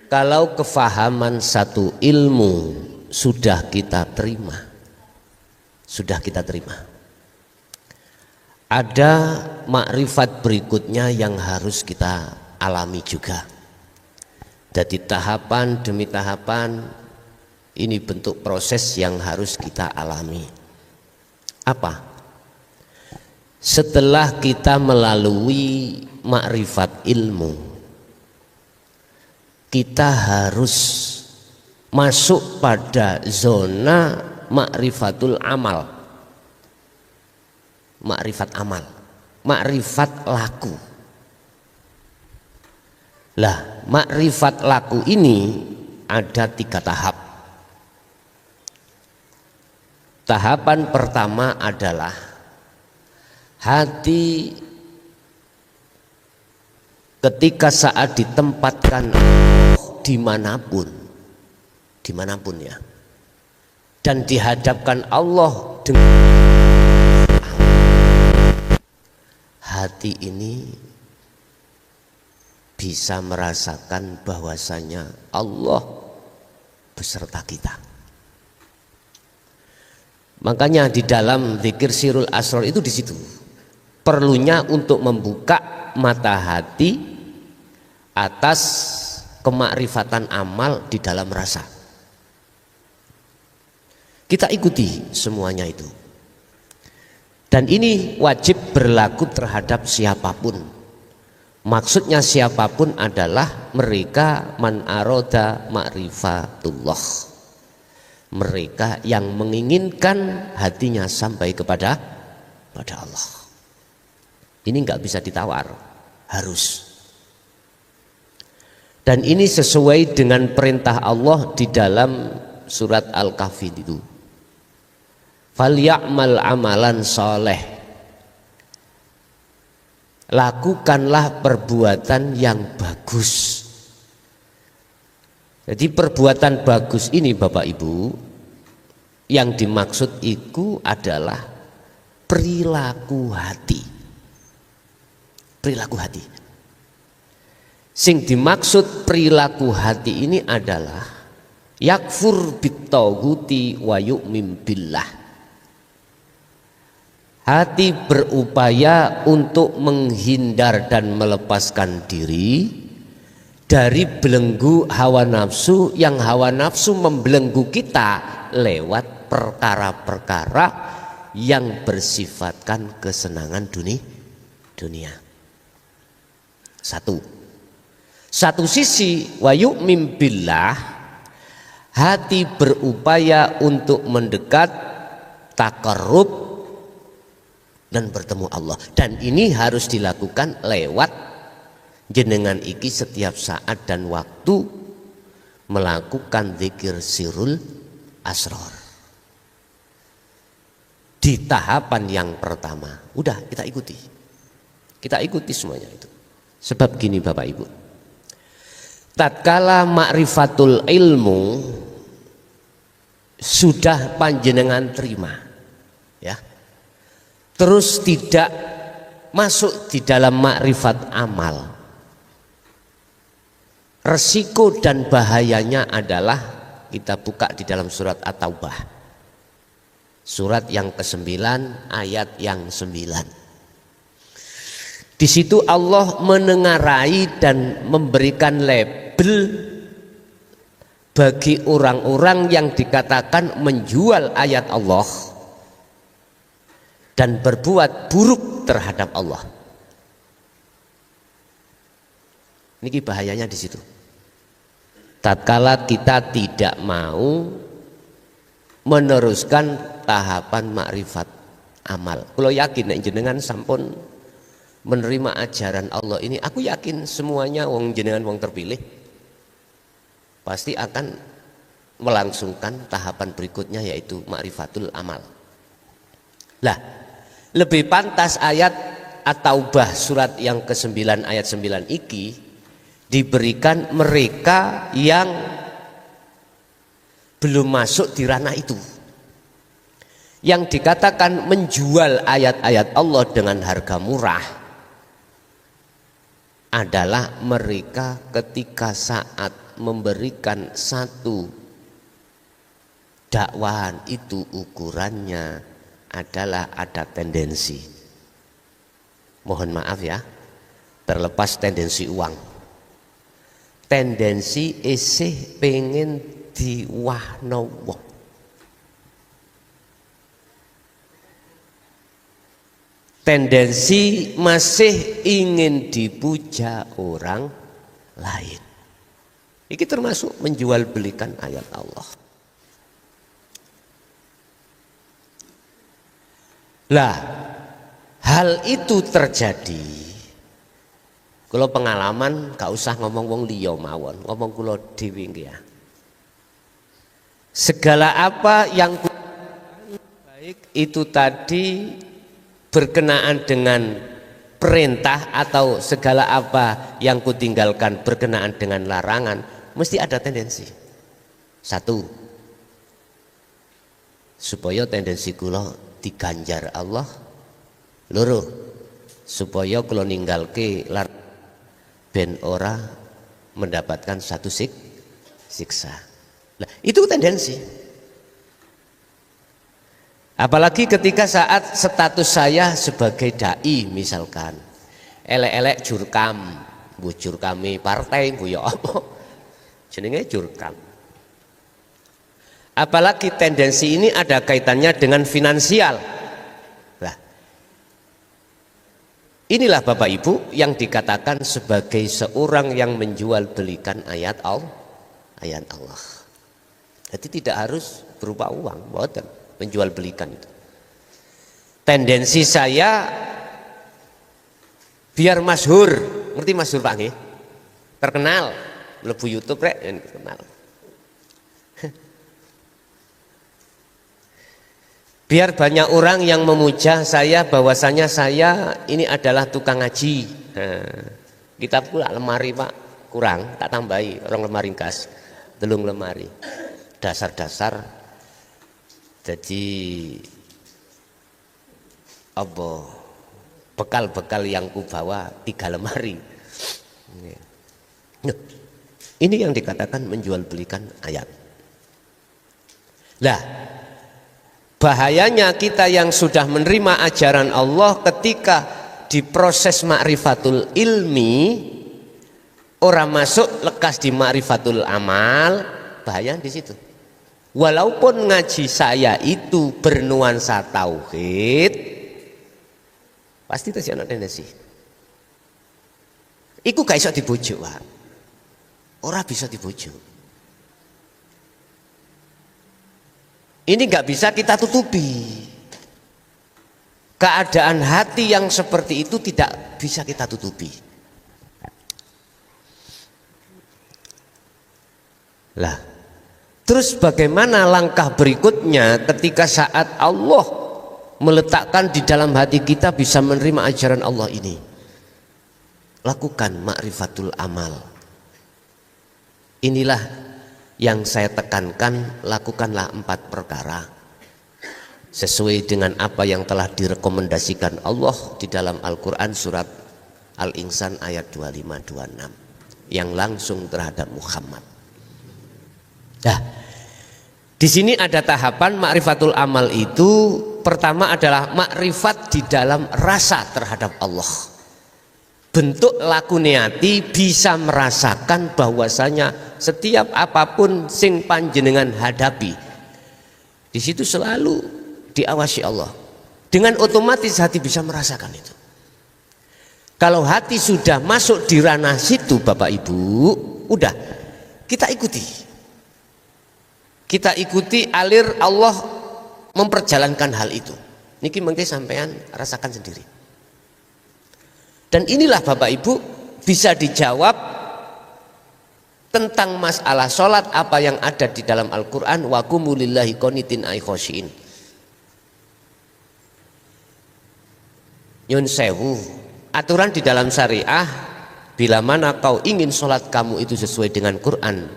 Kalau kefahaman satu ilmu sudah kita terima, ada makrifat berikutnya yang harus kita alami juga. Jadi tahapan demi tahapan ini bentuk proses yang harus kita alami. Apa? Setelah kita melalui makrifat ilmu, kita harus masuk pada zona makrifatul amal, makrifat amal, makrifat laku. Lah, makrifat laku ini ada 3 tahap. Tahapan pertama adalah hati ketika saat ditempatkan dimanapun ya, dan dihadapkan Allah dengan hati ini bisa merasakan bahwasanya Allah beserta kita. Makanya di dalam zikir sirul asrar itu di situ perlunya untuk membuka mata hati atas kemakrifatan amal di dalam rasa. Kita ikuti semuanya itu. Dan ini wajib berlaku terhadap siapapun. Maksudnya siapapun adalah mereka man aroda ma'rifatullah, mereka yang menginginkan hatinya sampai kepada Allah. Ini nggak bisa ditawar, harus. Dan ini sesuai dengan perintah Allah di dalam surat Al-Kahfi itu. Falya'mal amalan soleh, lakukanlah perbuatan yang bagus. Jadi perbuatan bagus ini Bapak Ibu, yang dimaksud itu adalah perilaku hati. Perilaku hati. Sing dimaksud perilaku hati ini adalah yakfur bittaghuti wa yu'min billah. Hati berupaya untuk menghindar dan melepaskan diri dari belenggu hawa nafsu, yang hawa nafsu membelenggu kita lewat perkara-perkara yang bersifatkan kesenangan dunia. Satu sisi wa yu'min billah, hati berupaya untuk mendekat, taqarrub dan bertemu Allah. Dan ini harus dilakukan lewat jenengan iki setiap saat dan waktu melakukan zikir sirul asrar. Di tahapan yang pertama, udah kita ikuti semuanya itu. Sebab gini Bapak Ibu, tatkala ma'rifatul ilmu sudah panjenengan terima, ya, terus tidak masuk di dalam makrifat amal, resiko dan bahayanya adalah kita buka di dalam surat At-Taubah, surat yang ke-9 ayat yang 9. Di situ Allah menengarai dan memberikan label bagi orang-orang yang dikatakan menjual ayat Allah dan berbuat buruk terhadap Allah. Ini bahayanya di situ. Tatkala kita tidak mau meneruskan tahapan makrifat amal. Kalau yakin nek jenengan sampun menerima ajaran Allah ini, aku yakin semuanya wong jenengan wong terpilih pasti akan melangsungkan tahapan berikutnya, yaitu ma'rifatul amal. Lah, lebih pantas ayat At-Taubah surat yang ke-9 ayat 9 iki diberikan mereka yang belum masuk di ranah itu, yang dikatakan menjual ayat-ayat Allah dengan harga murah adalah mereka ketika saat memberikan satu dakwahan itu ukurannya adalah ada tendensi. Mohon maaf ya, terlepas tendensi uang. Tendensi isih pengen diwahno wong. Tendensi masih ingin dipuja orang lain. Ini termasuk menjual belikan ayat Allah. Lah, hal itu terjadi. Kalau pengalaman gak usah ngomong wong liya mawon, ngomong kula dhewe nggih ya. Segala apa yang baik itu tadi berkenaan dengan perintah atau segala apa yang kutinggalkan berkenaan dengan larangan, mesti ada tendensi. Satu, supaya tendensi kula diganjar Allah. Loro, supaya kula ninggalke larangan ben ora mendapatkan satu siksa. Nah, itu tendensi. Apalagi ketika saat status saya sebagai dai misalkan, elek-elek jurkam, bu jurkami partai, bu ya apa, jenenge jurkam. Apalagi tendensi ini ada kaitannya dengan finansial. Nah, inilah Bapak Ibu yang dikatakan sebagai seorang yang menjual belikan ayat Allah. Jadi tidak harus berupa uang, boten menjual belikan itu. Tendensi saya biar masyhur, ngerti masyhur Pak nggih? Terkenal, mlebu YouTube rek terkenal. Biar banyak orang yang memuja saya bahwasanya saya ini adalah tukang ngaji. Kitab pula lemari Pak kurang, tak tambahi orang lemari gas, telung lemari. Dasar-dasar jadi apa bekal-bekal yang kubawa 3 lemari. Nah, ini yang dikatakan menjual belikan ayat. Lah, bahayanya kita yang sudah menerima ajaran Allah ketika di proses ma'rifatul ilmi orang masuk lekas di ma'rifatul amal, bahaya di situ. Walaupun ngaji saya itu bernuansa tauhid, pasti terjadi ana tendensi. Iku gak iso dibujuk, Pak. Ora bisa dibujuk. Ini gak bisa kita tutupi. Keadaan hati yang seperti itu tidak bisa kita tutupi. Lah, terus bagaimana langkah berikutnya ketika saat Allah meletakkan di dalam hati kita bisa menerima ajaran Allah ini? Lakukan ma'rifatul amal. Inilah yang saya tekankan, lakukanlah 4 perkara sesuai dengan apa yang telah direkomendasikan Allah di dalam Al-Quran surat Al-Insan ayat 25-26 yang langsung terhadap Muhammad. Nah, di sini ada tahapan ma'rifatul amal itu. Pertama adalah makrifat di dalam rasa terhadap Allah. Bentuk laku niati bisa merasakan bahwasanya setiap apapun sing panjenengan hadapi, di situ selalu diawasi Allah. Dengan otomatis hati bisa merasakan itu. Kalau hati sudah masuk di ranah situ Bapak Ibu, udah kita ikuti. Kita ikuti alir Allah memperjalankan hal itu. Niki mengke sampean rasakan sendiri. Dan inilah Bapak Ibu bisa dijawab tentang masalah sholat apa yang ada di dalam Al-Quran. Wa qumu lillahi qanitin ay khosyin. Nyun sewu, aturan di dalam syariah, bila mana kau ingin sholat kamu itu sesuai dengan Quran,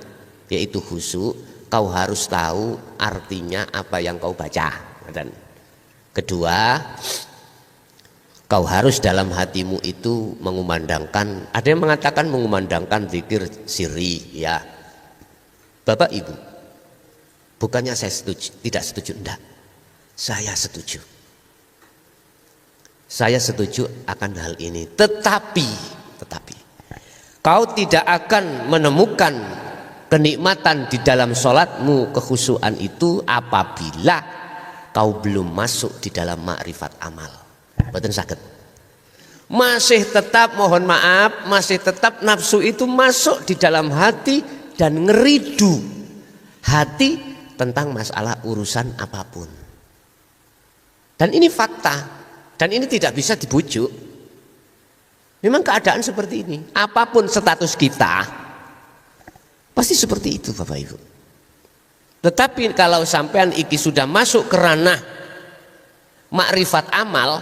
yaitu khusyuk, kau harus tahu artinya apa yang kau baca. Dan kedua, kau harus dalam hatimu itu mengumandangkan, ada yang mengatakan mengumandangkan zikir sirri, ya, Bapak Ibu, bukannya saya setuju, tidak setuju, enggak. Saya setuju. Saya setuju akan hal ini. Tetapi kau tidak akan menemukan kenikmatan di dalam sholatmu, kekhusyuan itu apabila kau belum masuk di dalam makrifat amal. Mboten saged. Masih tetap, mohon maaf, masih tetap nafsu itu masuk di dalam hati dan ngeridu hati tentang masalah urusan apapun. Dan ini fakta, dan ini tidak bisa dibujuk. Memang keadaan seperti ini. Apapun status kita, pasti seperti itu Bapak Ibu. Tetapi kalau sampean iki sudah masuk ke ranah makrifat amal,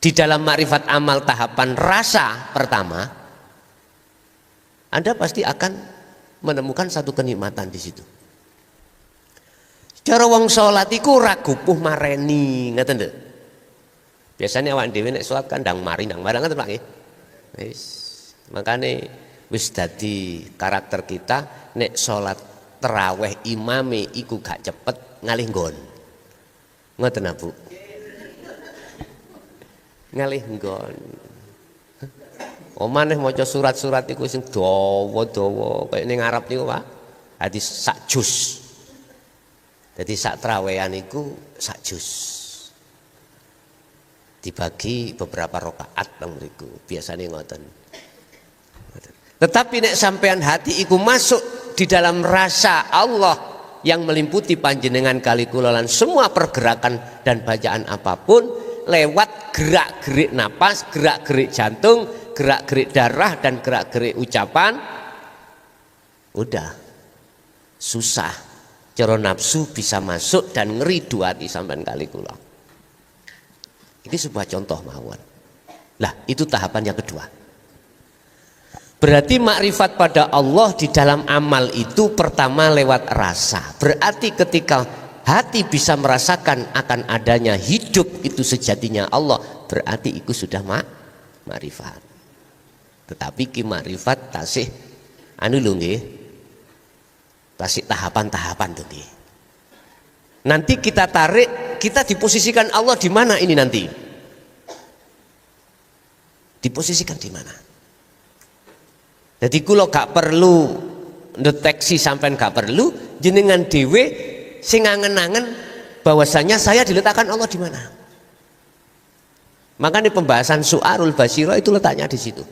di dalam makrifat amal tahapan rasa pertama, Anda pasti akan menemukan satu kenikmatan di situ. Cara wong salat iku ora gupuh mareni, ngoten lho. Biasanya awak dhewe nek salat kan ndang mari ndang marang ngoten Pak nggih. Wis, makane wis dadi karakter kita nek salat tarawih imame iku gak cepet ngalih nggon. Ngoten Bu. Ngalih nggon. Maneh maca surat-surat iku sing dawa-dawa kaya ning Arab niku Pak. Hadis sak juz. Jadi sak trawehan iku sak juz. Dibagi beberapa rakaat nang mriku. Biasane ngoten. Tetapi nek sampean hati iku masuk di dalam rasa Allah yang meliputi panjenengan kali kula lan semua pergerakan dan bacaan apapun lewat gerak-gerik napas, gerak-gerik jantung, gerak-gerik darah dan gerak-gerik ucapan, udah susah cara nafsu bisa masuk dan ngeridu hati sampean kali kula. Ini sebuah contoh mawon. Lah, itu tahapan yang kedua. Berarti makrifat pada Allah di dalam amal itu pertama lewat rasa. Berarti ketika hati bisa merasakan akan adanya hidup itu sejatinya Allah, berarti itu sudah makrifat. Tetapi ki makrifat tasih anu lho nggih. Tasih tahapan-tahapan tuh nggih. Nanti kita tarik, kita diposisikan Allah di mana ini nanti? Diposisikan di mana? Jadi kula gak perlu deteksi sampean gak perlu, jenengan dhewe sing angen-angen bahwasanya saya diletakkan Allah di mana. Makanya pembahasan Su'arul Basyirah itu letaknya di situ.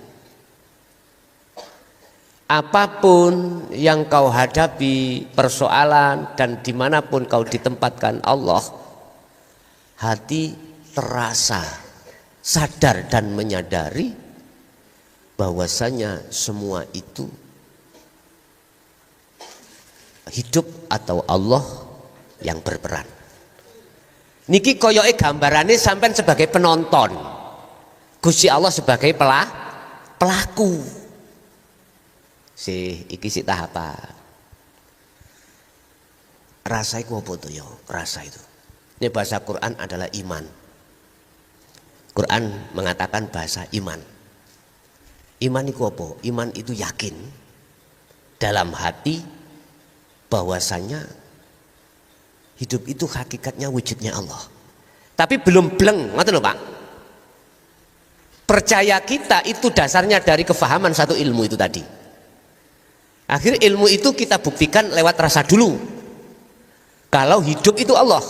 Apapun yang kau hadapi, persoalan dan dimanapun kau ditempatkan Allah, hati terasa sadar dan menyadari bahwasanya semua itu hidup atau Allah yang berperan. Niki koyoke gambarane sampean sebagai penonton, Gusti Allah sebagai pelaku. Iki sik tahapan. Rasa iku apa tuh ya? Rasa itu. Ini bahasa Quran adalah iman. Quran mengatakan bahasa iman. Iman itu apa? Iman itu yakin dalam hati bahwasanya hidup itu hakikatnya wujudnya Allah. Tapi belum bleng, ngoten lho Pak. Percaya kita itu dasarnya dari kefahaman satu ilmu itu tadi. Akhirnya ilmu itu kita buktikan lewat rasa dulu. Kalau hidup itu Allah.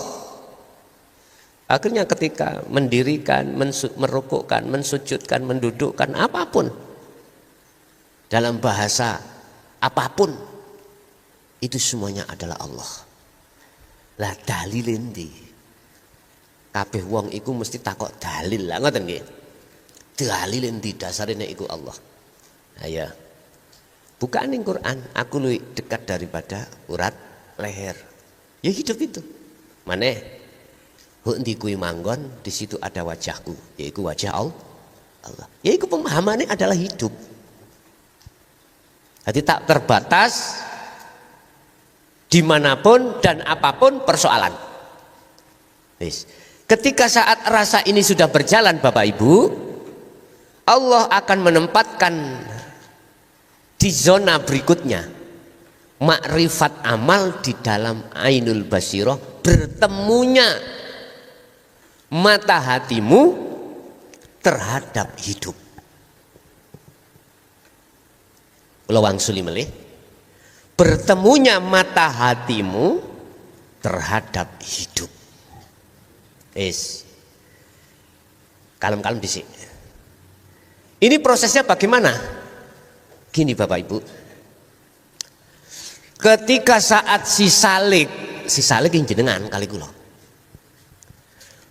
Akhirnya ketika mendirikan, merukukkan, mensujudkan, mendudukkan apapun dalam bahasa apapun itu semuanya adalah Allah. Lah dalil endi? Kabeh wong iku mesti takok dalil lah ngoten nggih. Dalil endi dasarnya iku Allah. Ayo. Bukan ning Quran, aku lebih dekat daripada urat leher. Ya hidup itu. Maneh huk ndi kuwi manggon, di situ ada wajahku, yaitu wajah Allah. Yaitu pemahamannya adalah hidup. Jadi tak terbatas dimanapun dan apapun persoalan. Ketika saat rasa ini sudah berjalan Bapak Ibu, Allah akan menempatkan di zona berikutnya. makrifat amal di dalam ainul basirah, bertemunya mata hatimu terhadap hidup. Kula wangsuli melih, bertemunya mata hatimu terhadap hidup. Kalem-kalem disik. Ini prosesnya bagaimana? Gini Bapak Ibu, ketika saat si salik yang jenengan kali kula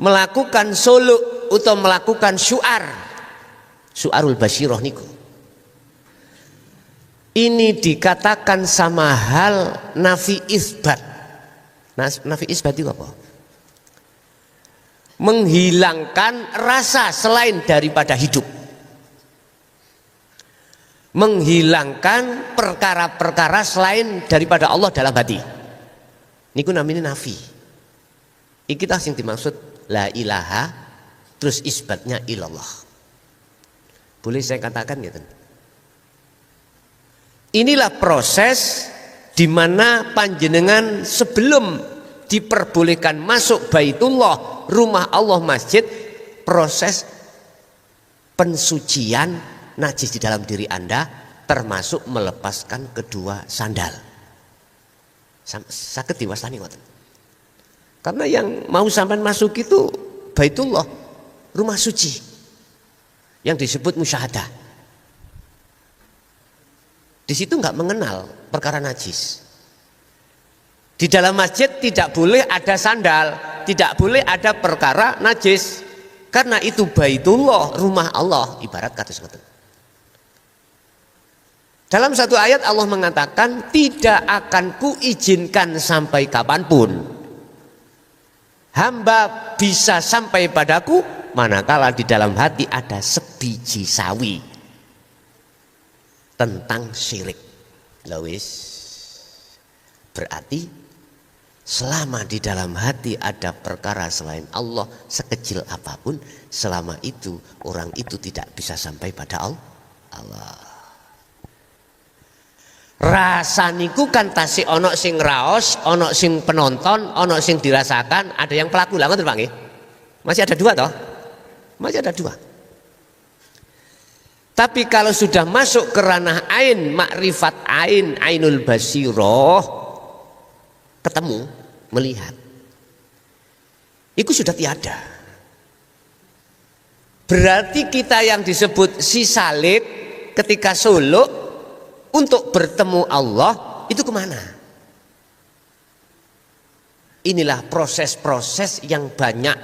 melakukan suluk atau melakukan syu'arul basyirah niku, ini dikatakan sama hal nafi isbat. Nafi isbat itu apa? Menghilangkan rasa selain daripada hidup, menghilangkan perkara-perkara selain daripada Allah dalam hati. Niku namanya nafi. Iki tas yang dimaksud la ilaha, terus isbatnya ilallah. Boleh saya katakan gitu. Inilah proses di mana panjenengan sebelum diperbolehkan masuk Baitullah, rumah Allah, masjid, proses pensucian najis di dalam diri Anda, termasuk melepaskan kedua sandal. Saged diwastani ngoten. Karena yang mau sampean masuk itu Baitullah, rumah suci yang disebut musyahadah. Di situ nggak mengenal perkara najis. Di dalam masjid tidak boleh ada sandal, tidak boleh ada perkara najis, karena itu Baitullah, rumah Allah, ibarat kata ngoten. Dalam satu ayat Allah mengatakan, tidak akan kuizinkan sampai kapanpun hamba bisa sampai padaku manakala di dalam hati ada sebiji sawi tentang syirik. Lawis, berarti selama di dalam hati ada perkara selain Allah sekecil apapun, selama itu orang itu tidak bisa sampai pada Allah. Rasa niku kan tasih ono sing raos, ono sing penonton, ono sing dirasakan, ada yang pelaku lah, ngoten Pak nggih. Masih ada dua toh? Masih ada dua. Tapi kalau sudah masuk ke ranah ain, makrifat ain, ainul basirah, ketemu, melihat, itu sudah tiada. Berarti kita yang disebut si salik ketika suluk untuk bertemu Allah itu kemana? Inilah proses-proses yang banyak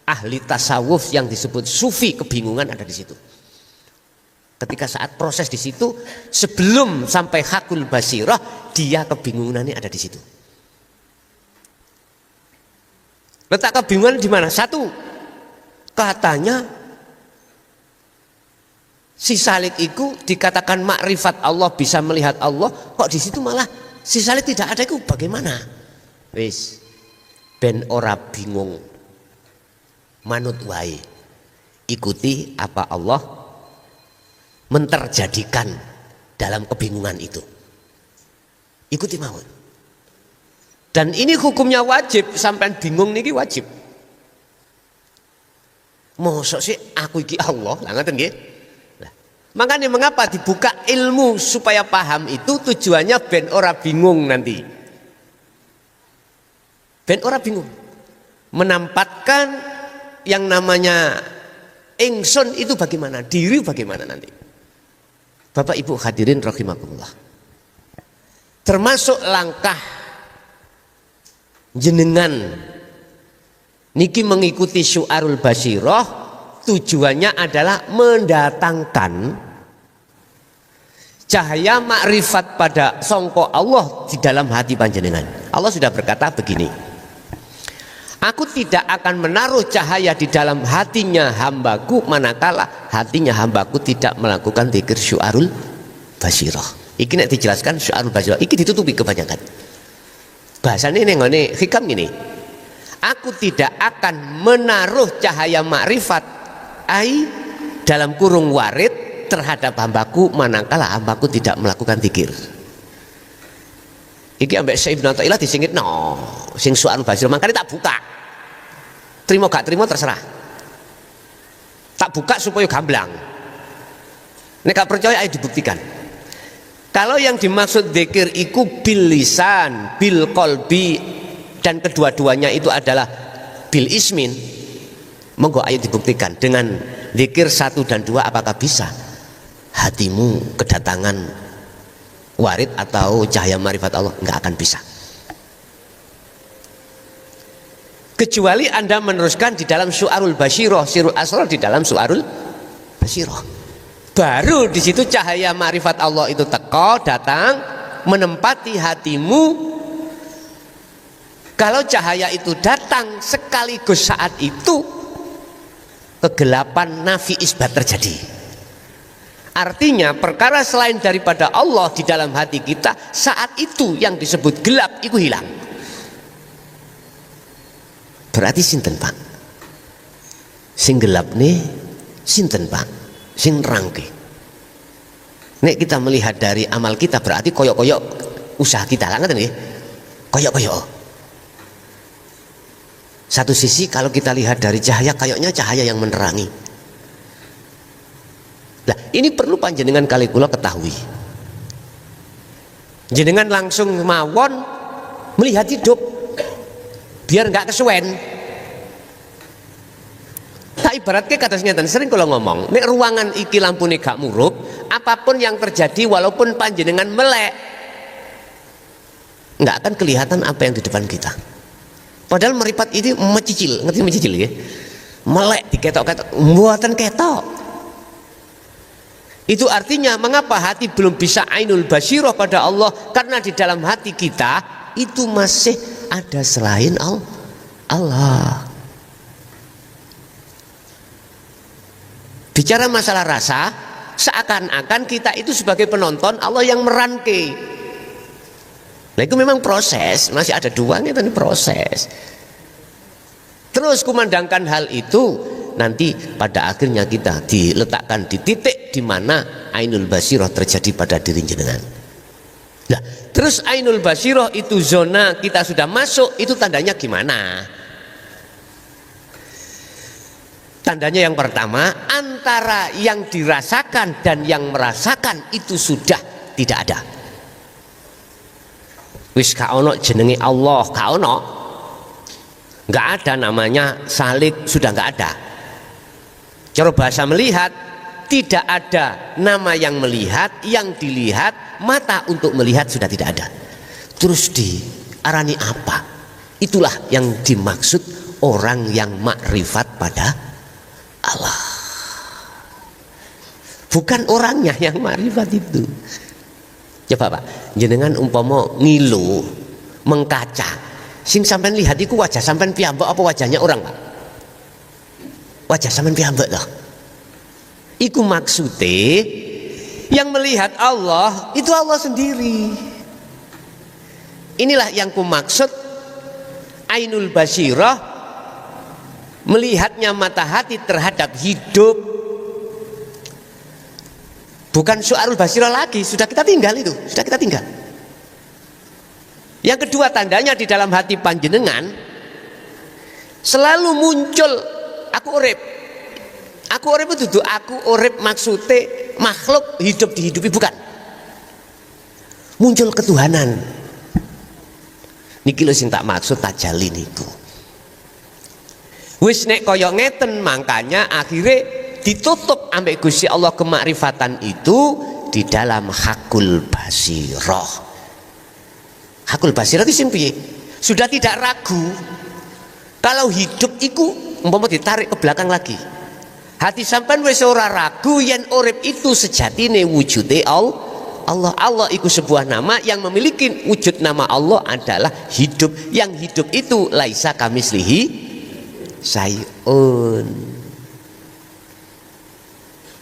ahli tasawuf yang disebut sufi kebingungan ada di situ. Ketika saat proses di situ, sebelum sampai hakul basirah, dia kebingungannya ada di situ. Letak kebingungan di mana? Satu, katanya si salik itu dikatakan makrifat Allah, bisa melihat Allah, kok di situ malah si salik tidak ada, itu bagaimana? Wis ben ora bingung, manut wae, ikuti apa Allah menterjadikan dalam kebingungan itu, ikuti mawon. Dan ini hukumnya wajib, sampai bingung niki wajib. Mosok sih aku iki Allah, lah ngoten nggih. Makanya mengapa dibuka ilmu supaya paham itu, tujuannya ben ora bingung nanti. Ben ora bingung. Menampatkan yang namanya ingsun itu bagaimana, diri bagaimana nanti. Bapak Ibu hadirin rahimakumullah. Termasuk langkah jenengan niki mengikuti syu'arul basirah, tujuannya adalah mendatangkan cahaya makrifat pada songko Allah di dalam hati panjenengan. Allah sudah berkata begini, aku tidak akan menaruh cahaya di dalam hatinya hambaku manakala hatinya hambaku tidak melakukan zikir syu'arul basirah. Iki nek dijelaskan syu'arul basirah, iki ditutupi kebanyakan. Bahasanya ini ngene hikam gini, aku tidak akan menaruh cahaya makrifat dalam kurung warid terhadap hambaku manakala hambaku tidak melakukan zikir. Iki ambek Syekh Ibnu Athaillah disingitno sing Su'arul Basirah, makane tak buka. Terima gak terima terserah. Tak buka supaya gamblang. Nek gak percaya ayo dibuktikan. Kalau yang dimaksud zikir iku bil lisan, bil qalbi, dan kedua-duanya itu adalah bil ismin, monggo ayo dibuktikan dengan zikir 1 dan 2 apakah bisa hatimu kedatangan warid atau cahaya marifat Allah? Enggak akan bisa. Kecuali Anda meneruskan di dalam Su'arul Basirah, Sirul Asrar di dalam Su'arul Basirah. Baru di situ cahaya marifat Allah itu teko datang menempati hatimu. Kalau cahaya itu datang sekaligus saat itu kegelapan nafi isbat terjadi. Artinya perkara selain daripada Allah di dalam hati kita saat itu yang disebut gelap itu hilang. Berarti sinten Pak? Sing gelap nih sinten Pak? Sing rangke. Nek kita melihat dari amal kita berarti koyok-koyok usaha kita lah ngerti nggih? Koyok-koyok. Satu sisi kalau kita lihat dari cahaya kayaknya cahaya yang menerangi. Nah, ini perlu panjenengan kali kula ketahui. Jenengan langsung mawon melihat hidup biar nggak kesuwen. Tak ibaratnya kata ngeten, sering kalau ngomong, nek ruangan iki lampune gak murup, apapun yang terjadi walaupun panjenengan melek, nggak akan kelihatan apa yang di depan kita. Padahal meripat ini mencicil, ngerti mencicil ya? Melek diketok-ketok, mboten ketok. Itu artinya mengapa hati belum bisa ainul basirah pada Allah? Karena di dalam hati kita itu masih ada selain Allah. Bicara masalah rasa, seakan-akan kita itu sebagai penonton, Allah yang merangkai. Nah itu memang proses, masih ada duanya tadi proses. Terus kumandangkan hal itu, nanti pada akhirnya kita diletakkan di titik di mana ainul basirah terjadi pada diri jenengan. Nah, terus ainul basirah itu zona kita sudah masuk, itu tandanya gimana? Tandanya yang pertama, antara yang dirasakan dan yang merasakan itu sudah tidak ada. Wis ka ono jenenge Allah, ka ono. Enggak ada namanya salik, sudah enggak ada. Cara bahasa melihat, tidak ada nama yang melihat, yang dilihat, mata untuk melihat sudah tidak ada. Terus diarani apa? Itulah yang dimaksud orang yang makrifat pada Allah. Bukan orangnya yang makrifat itu. Coba Pak, jenengan umpama ngilu, mengkaca, sing sampean lihat iku wajah sampean piyambak apa wajahnya orang Pak? Wajah sampean piyambak loh. Iku maksude yang melihat Allah itu Allah sendiri. Inilah yang ku maksud ainul basirah, melihatnya mata hati terhadap hidup. Bukan Su'arul Basirah lagi, sudah kita tinggal itu, sudah kita tinggal. Yang kedua tandanya di dalam hati panjenengan selalu muncul aku urip. Aku urip itu dudu aku urip maksudnya makhluk hidup dihidupi, bukan. Muncul ketuhanan. Niki lho sing tak maksud tajalli niku. Wis nek kaya ngeten makanya akhirnya ditutup ambek Gusti Allah kemakrifatan itu di dalam hakul basirah. Hakul basirah itu piye? Sudah tidak ragu. Kalau hidup iku umpama ditarik ke belakang lagi. Hati sampean wis ora ragu yen urip itu sejatine wujude Allah. Allah iku sebuah nama yang memiliki wujud nama Allah adalah hidup. Yang hidup itu laisa kamislihi sayun.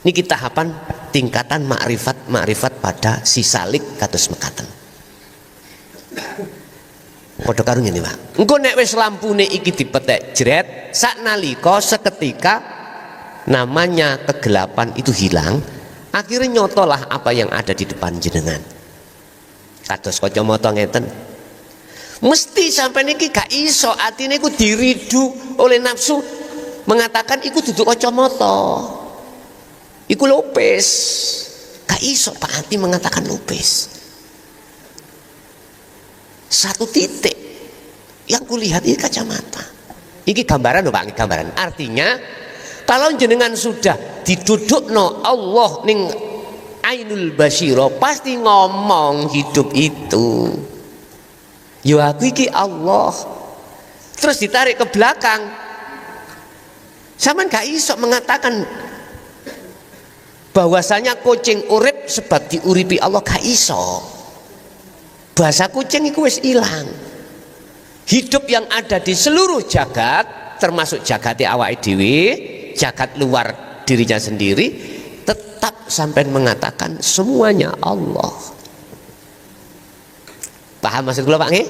Niki tahapan tingkatan makrifat pada si salik kados mekaten. Padha karo ngene, Pak. Engko nek wis lampune iki dipetek jret, saknalika seketika namanya kegelapan itu hilang, akhirnya nyotolah apa yang ada di depan jenengan. Kados kacamata ngeten. Mesti sampai niki gak iso atine iku diridu oleh nafsu mengatakan iku duduk kacamata. Iku lupis. Gak iso Pak Ati mengatakan lupis. Satu titik yang kulihat ini kacamata. Iki gambaran lho Pak, gambaran. Artinya kalau jenengan sudah didudukno Allah ning ainul basyira pasti ngomong hidup itu. Yo aku iki Allah. Terus ditarik ke belakang. Sampean gak iso mengatakan bahwasanya kucing urip sebab diuripi Allah, gak iso. Bahasa kucing itu wis ilang. Hidup yang ada di seluruh jagat termasuk jagat awake dhewe, jagat luar dirinya sendiri, tetap sampai mengatakan semuanya Allah. Paham maksud kula Pak nggih?